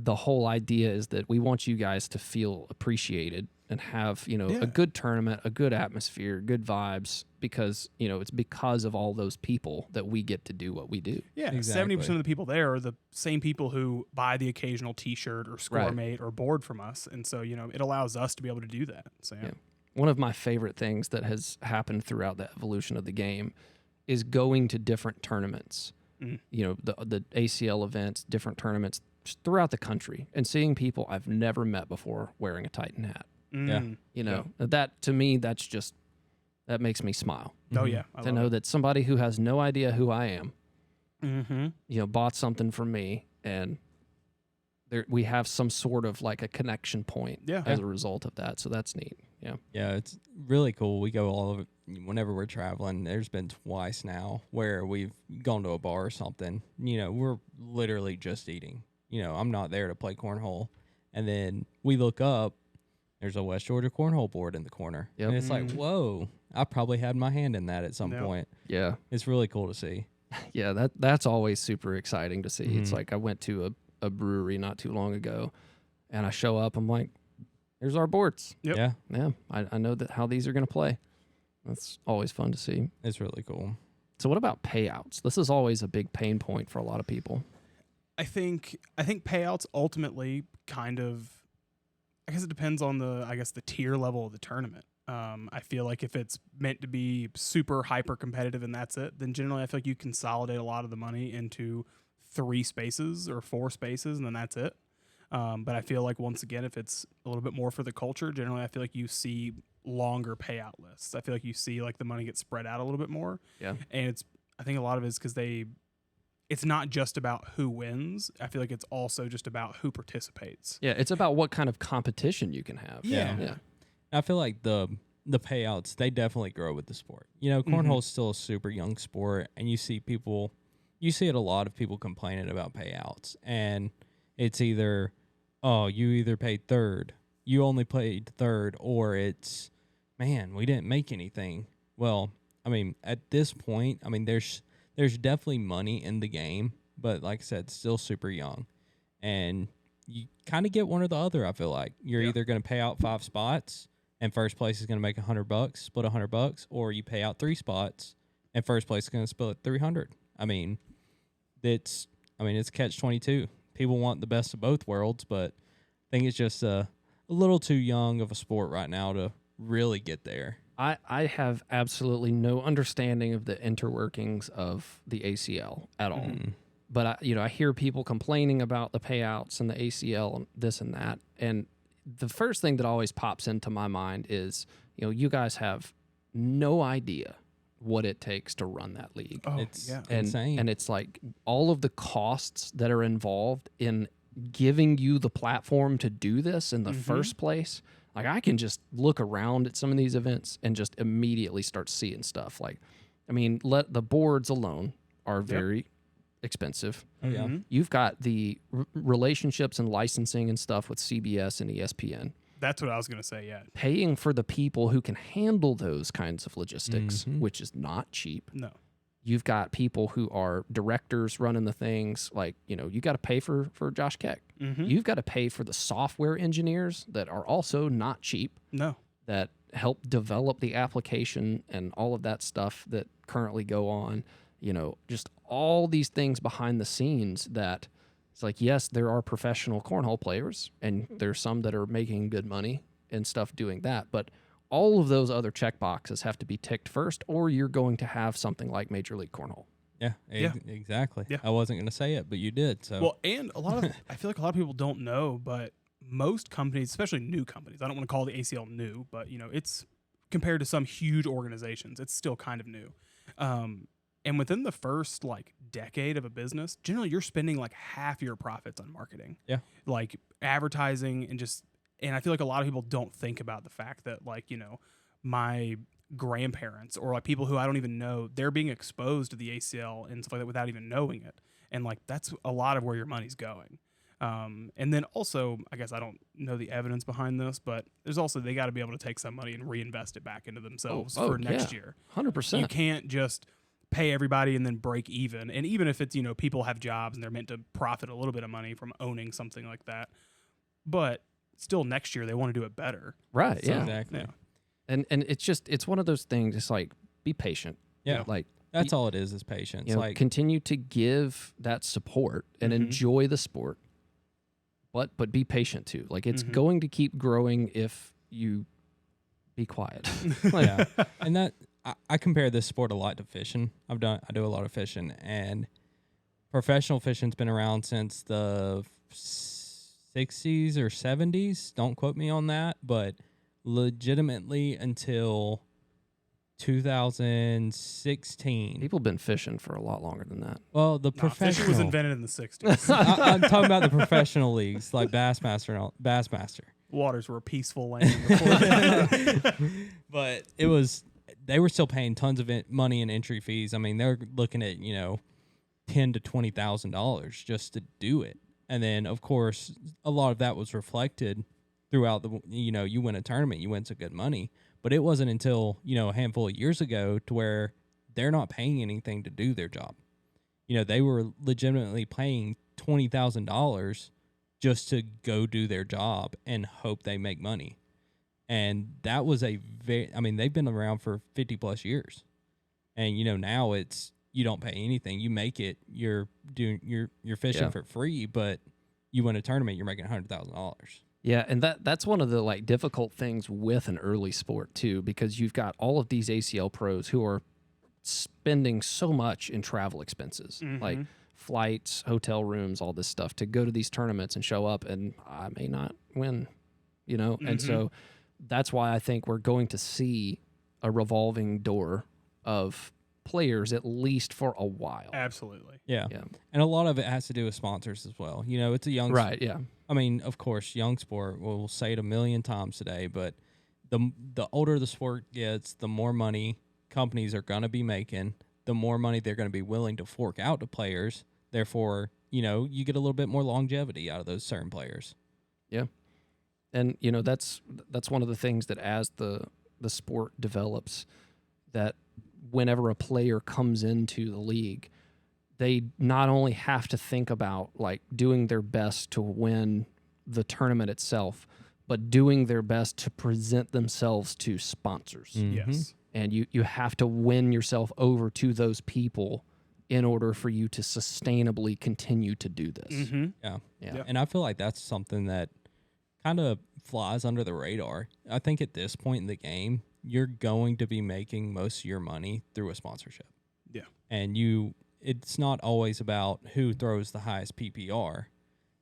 The whole idea is that we want you guys to feel appreciated and have a good tournament, a good atmosphere, good vibes, because it's because of all those people that we get to do what we do. Yeah, Exactly. 70% of the people there are the same people who buy the occasional T-shirt or scoremate or board from us, and so it allows us to be able to do that. So yeah. One of my favorite things that has happened throughout the evolution of the game is going to different tournaments. The ACL events, different tournaments just throughout the country, and seeing people I've never met before wearing a Titan hat. That to me, that makes me smile. Oh yeah, I To love know it. that somebody who has no idea who I am, Mm-hmm. bought something from me, and we have some sort of like a connection point Yeah. as a result of that. So that's neat. Yeah. Yeah, it's really cool. We go all over whenever we're traveling. There's been twice now where we've gone to a bar or something. We're literally just eating. I'm not there to play cornhole. And then we look up, there's a West Georgia cornhole board in the corner. Yep. And it's like, whoa, I probably had my hand in that at some Yep. point. Yeah. It's really cool to see. Yeah. That's always super exciting to see. It's Mhm. like I went to a brewery not too long ago, and I show up, I'm like, there's our boards. Yep. Yeah, Yeah. I know that how these are going to play. That's always fun to see. it's really cool. So what about payouts? This is always a big pain point for a lot of people. I think payouts ultimately kind of, I guess it depends on the tier level of the tournament. I feel like if it's meant to be super hyper competitive and that's it, then generally I feel like you consolidate a lot of the money into 3 spaces or 4 spaces and then that's it. But I feel like once again, if it's a little bit more for the culture, generally I feel like you see longer payout lists. I feel like you see like the money gets spread out a little bit more. Yeah. And I think a lot of it is because it's not just about who wins. I feel like it's also just about who participates. Yeah. It's about what kind of competition you can have. Yeah. Yeah. I feel like the payouts, they definitely grow with the sport. Cornhole's still a super young sport, and you see it a lot of people complaining about payouts. And it's either, oh, you either paid third, you only played third, or it's, man, we didn't make anything. Well, I mean, at this point, I mean, there's definitely money in the game, but like I said, it's still super young. And you kind of get one or the other. I feel like you're either going to pay out 5 spots and first place is going to make $100, split $100, or you pay out 3 spots and first place is going to split 300. I mean, it's catch-22. People want the best of both worlds, but I think it's just a little too young of a sport right now to really get there. I have absolutely no understanding of the interworkings of the ACL at all. But I hear people complaining about the payouts and the ACL and this and that. And the first thing that always pops into my mind is, you guys have no idea what it takes to run that league. Oh, It's yeah. insane. And it's like all of the costs that are involved in giving you the platform to do this in the first place. Like, I can just look around at some of these events and just immediately start seeing stuff. Like, let the boards alone are very expensive. Yeah. You've got the relationships and licensing and stuff with CBS and ESPN. That's what I was going to say, yeah. Paying for the people who can handle those kinds of logistics, which is not cheap. No. You've got people who are directors running the things. Like, you got to pay for Josh Keck. You've got to pay for the software engineers that are also not cheap. No. That help develop the application and all of that stuff that currently go on. Just all these things behind the scenes that it's like, yes, there are professional cornhole players and there's some that are making good money and stuff doing that. But all of those other check boxes have to be ticked first, or you're going to have something like Major League Cornhole. Yeah, exactly. Yeah. I wasn't going to say it, but you did. So Well, and I feel like a lot of people don't know, but most companies, especially new companies, I don't want to call the ACL new, but it's compared to some huge organizations, it's still kind of new. And within the first decade of a business, generally you're spending half your profits on marketing. Yeah. Like advertising and I feel like a lot of people don't think about the fact that my grandparents or people who I don't even know, they're being exposed to the ACL and stuff like that without even knowing it. And that's a lot of where your money's going. And then also, I guess I don't know the evidence behind this, but there's also, they got to be able to take some money and reinvest it back into themselves for next year. 100%. You can't just pay everybody and then break even. And even if it's, people have jobs and they're meant to profit a little bit of money from owning something like that, but still next year they want to do it better. Right. So, yeah. Exactly. And it's one of those things. It's like, be patient. Yeah. Like, that's all it is patience. Continue to give that support and enjoy the sport, but be patient too. Like, it's going to keep growing if you be quiet. Yeah. And that I compare this sport a lot to fishing. I do a lot of fishing, and professional fishing's been around since the 60s or 70s. Don't quote me on that, but legitimately until 2016. People have been fishing for a lot longer than that. Well, the professional fishing was invented in the 60s. I'm talking about the professional leagues like Bassmaster and Bassmaster. Waters were a peaceful land before that. But they were still paying tons of money in entry fees. I mean, they're looking at $10,000 to $20,000 just to do it. And then, of course, a lot of that was reflected throughout you win a tournament, you win some good money. But it wasn't until, a handful of years ago to where they're not paying anything to do their job. They were legitimately paying $20,000 just to go do their job and hope they make money. And that was they've been around for 50 plus years. And, now it's, you don't pay anything. You make it, you're fishing for free, but you win a tournament, you're making $100,000. Yeah, and that's one of the difficult things with an early sport too, because you've got all of these ACL pros who are spending so much in travel expenses, like flights, hotel rooms, all this stuff to go to these tournaments and show up, and I may not win, and so that's why I think we're going to see a revolving door of players at least for a while. Absolutely. Yeah. And a lot of it has to do with sponsors as well. It's a young right. Yeah. I mean, of course, young sport, we'll say it a million times today, but the older the sport gets, the more money companies are going to be making, the more money they're going to be willing to fork out to players. Therefore, you get a little bit more longevity out of those certain players. Yeah. And, that's one of the things that as the sport develops, that whenever a player comes into the league, they not only have to think about doing their best to win the tournament itself, but doing their best to present themselves to sponsors. Yes. And you have to win yourself over to those people in order for you to sustainably continue to do this. Mm-hmm. Yeah. Yep. And I feel like that's something that kind of flies under the radar. I think at this point in the game, you're going to be making most of your money through a sponsorship. Yeah. And it's not always about who throws the highest PPR.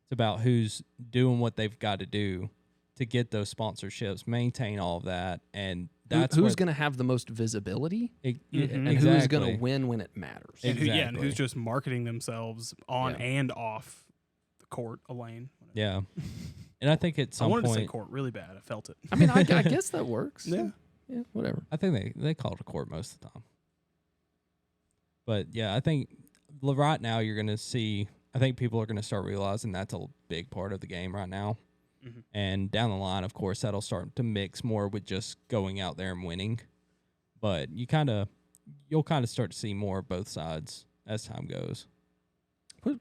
It's about who's doing what they've got to do to get those sponsorships, maintain all of that, and that's who's going to have the most visibility and exactly. who's going to win when it matters. And Exactly. and who's just marketing themselves on and off the court, a lane. Yeah. And I think at I some wanted point, to say court really bad. I felt it. I mean, I guess that works. Yeah. Yeah, whatever. I think they call it a court most of the time. But yeah, I think right now you're going to see, I think people are going to start realizing that's a big part of the game right now. Mm-hmm. And down the line, of course, that'll start to mix more with just going out there and winning. But you'll kind of start to see more of both sides as time goes.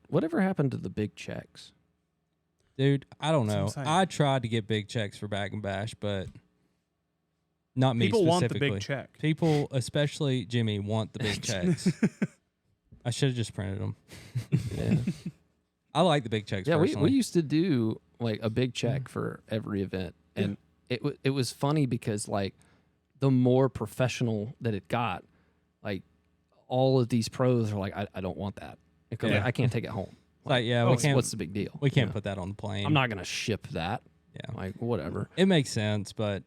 Whatever happened to the big checks? Dude, I don't That's know. what I'm saying. I tried to get big checks for Bag and Bash, but not me People want the specifically. big check. People, especially Jimmy, want the big checks. I should have just printed them. Yeah, I like the big checks yeah. We personally. used to do like a big check for every event, and it was funny because like the more professional that it got, like all of these pros are like, I don't want that because Yeah. I can't take it home. Like, yeah, Oh, we can't. what's the big deal? We can't You know? put that on the plane. I'm not gonna ship that. Yeah, Like whatever. it makes sense, but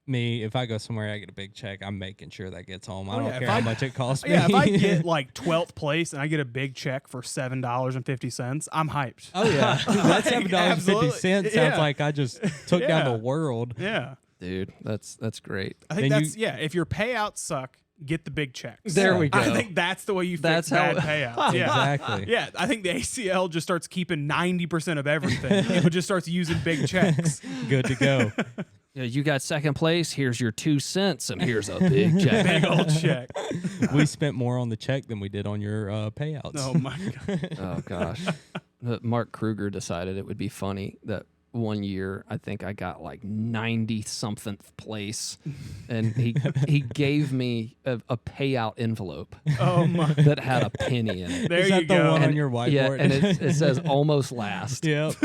if I go somewhere, I get a big check. I'm making sure that gets home. I Oh, don't yeah, care if how I- much it costs me. Yeah, if I get like 12th place and I get a big check for $7.50, I'm hyped. oh yeah, that $7.50 sounds Yeah. like I just took down Yeah. the world. Yeah. Dude, that's great. I think Then that's, if your payouts suck, get the big checks. There we go. I think that's the way you That's fix bad how- payouts. Yeah. Exactly. Yeah, I think the ACL just starts keeping 90% of everything. It just starts using big checks. Good to go. Yeah, you got second place. Here's your 2 cents, and here's a big check. Big old check. We spent more on the check than we did on your payouts. Oh my god. Oh gosh. Mark Kruger decided it would be funny that one year I think I got like 90-something place, and he gave me a payout envelope Oh my. that had a penny in it. There Is you that the go. one on And- your whiteboard? Yeah, and it says almost last. Yep.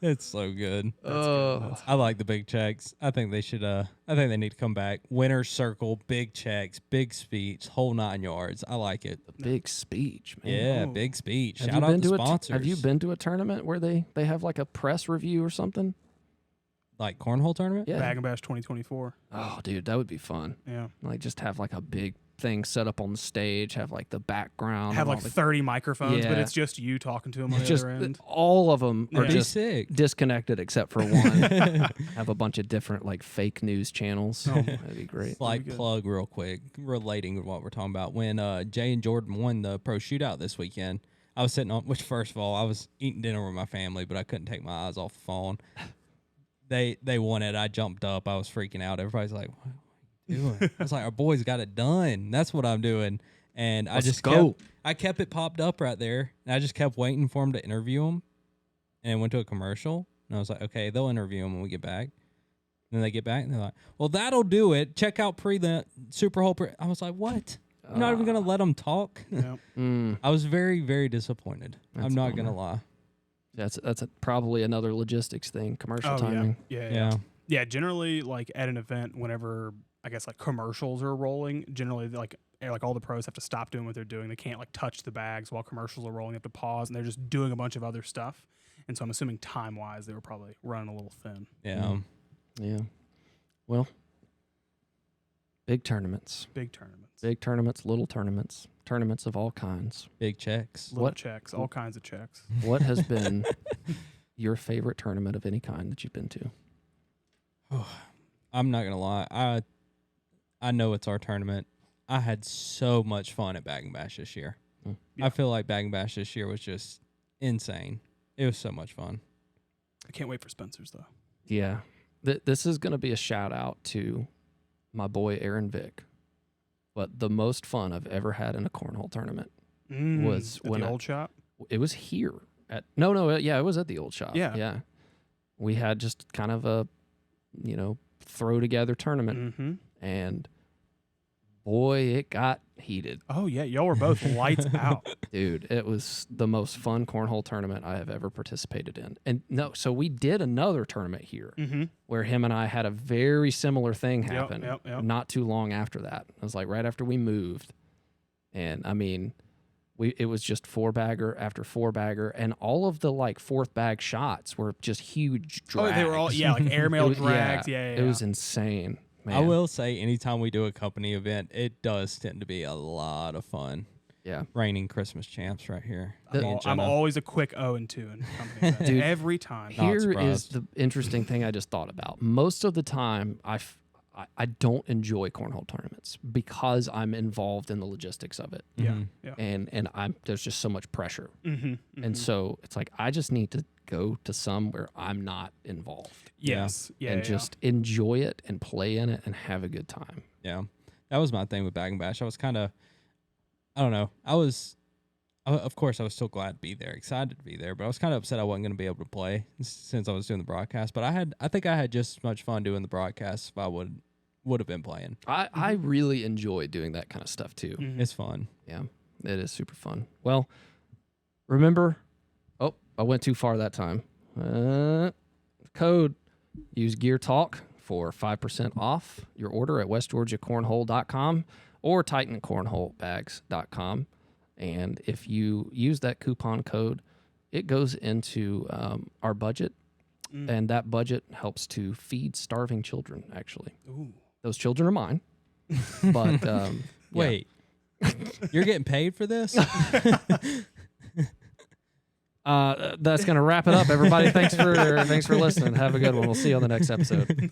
It's so good. Oh, I like the big checks. I think they should. I think they need to come back. Winner's circle, big checks, big speech, whole 9 yards. I like it. the big speech, man. Yeah, Ooh. big speech. Have Shout you out been to to sponsors. have you been to a tournament where they have like a press review or something? like cornhole tournament? Yeah. Bag and Bash 2024. Oh, dude, that would be fun. Yeah. Like just have like a big thing set up on the stage, have like the background, Have and like all the, 30 microphones, but Yeah. it's just you talking to them on it's the just other end. all of them are Yeah. That'd be just sick. disconnected except for one. Have a bunch of different like fake news channels. Oh. That'd be great. Slight good. plug real quick, relating with what we're talking about. When Jay and Jordan won the pro shootout this weekend, I was sitting on, which first of all, I was eating dinner with my family, but I couldn't take my eyes off the phone. They won it. I jumped up. I was freaking out. Everybody's like, what are you doing? I was like, our boys got it done. That's what I'm doing. And Let's I just go. kept it popped up right there. And I just kept waiting for them to interview them. And it went to a commercial. And I was like, okay, they'll interview them when we get back. And then they get back and they're like, well, that'll do it. Check out the Super Hole. I was like, what? You're not even going to let them talk? Yeah. I was very, very disappointed. That's I'm a not going to bummer. lie. That's probably another logistics thing, commercial Oh, timing. yeah. Yeah. Yeah, generally, like at an event, whenever I guess like commercials are rolling, generally like all the pros have to stop doing what they're doing. They can't like touch the bags while commercials are rolling. They have to pause, and they're just doing a bunch of other stuff. And so I'm assuming time wise, they were probably running a little thin. Yeah. Mm. Yeah. Well, big tournaments, Big tournaments, little tournaments, tournaments of all kinds. Big checks. little what- checks, all kinds of checks. What has been your favorite tournament of any kind that you've been to? I'm not gonna lie. I know it's our tournament. I had so much fun at Bag and Bash this year. Yeah. I feel like Bag and Bash this year was just insane. It was so much fun. I can't wait for Spencer's though. Yeah. This is going to be a shout out to my boy Aaron Vick. But the most fun I've ever had in a cornhole tournament was at when the I- old shop. it was here Yeah, it was at the old shop. Yeah. Yeah. We had just kind of a, throw together tournament, Mm-hmm. and boy, it got heated. Oh yeah, y'all were both lights out. Dude, it was the most fun cornhole tournament I have ever participated in. And so we did another tournament here Mm-hmm. where him and I had a very similar thing happen Yep. not too long after that. It was like right after we moved. And I mean, it was just 4-bagger after 4-bagger, and all of the like 4th bag shots were just huge drags. Oh, they were all like airmail drags. Yeah. It was insane. Man. I will say, anytime we do a company event, it does tend to be a lot of fun. Yeah. Reigning Christmas champs right here. I'm always a quick 0-2 in company events. Dude, every time. Not Here is surprised. the interesting thing I just thought about. Most of the time, I don't enjoy cornhole tournaments because I'm involved in the logistics of it, Yeah. Mhm. Yeah. and there's just so much pressure, Mm-hmm. and so it's like I just need to go to some where I'm not involved, Yes. Yeah. and just enjoy it and play in it and have a good time. Yeah. That was my thing with Bag and Bash. I was kind of, I don't know. Of course, I was still glad to be there, excited to be there, but I was kind of upset I wasn't going to be able to play since I was doing the broadcast. But I think I had just as much fun doing the broadcast if I would have been playing. I really enjoy doing that kind of stuff too. Mhm. It's fun. Yeah, it is super fun. Well, remember, I went too far that time. Code, use Geartalk for 5% off your order at westgeorgiacornhole.com or titancornholebags.com. And if you use that coupon code, it goes into our budget, and that budget helps to feed starving children, actually. Ooh. Those children are mine. But Wait, you're getting paid for this? that's going to wrap it up, everybody. Thanks for listening. Have a good one. We'll see you on the next episode.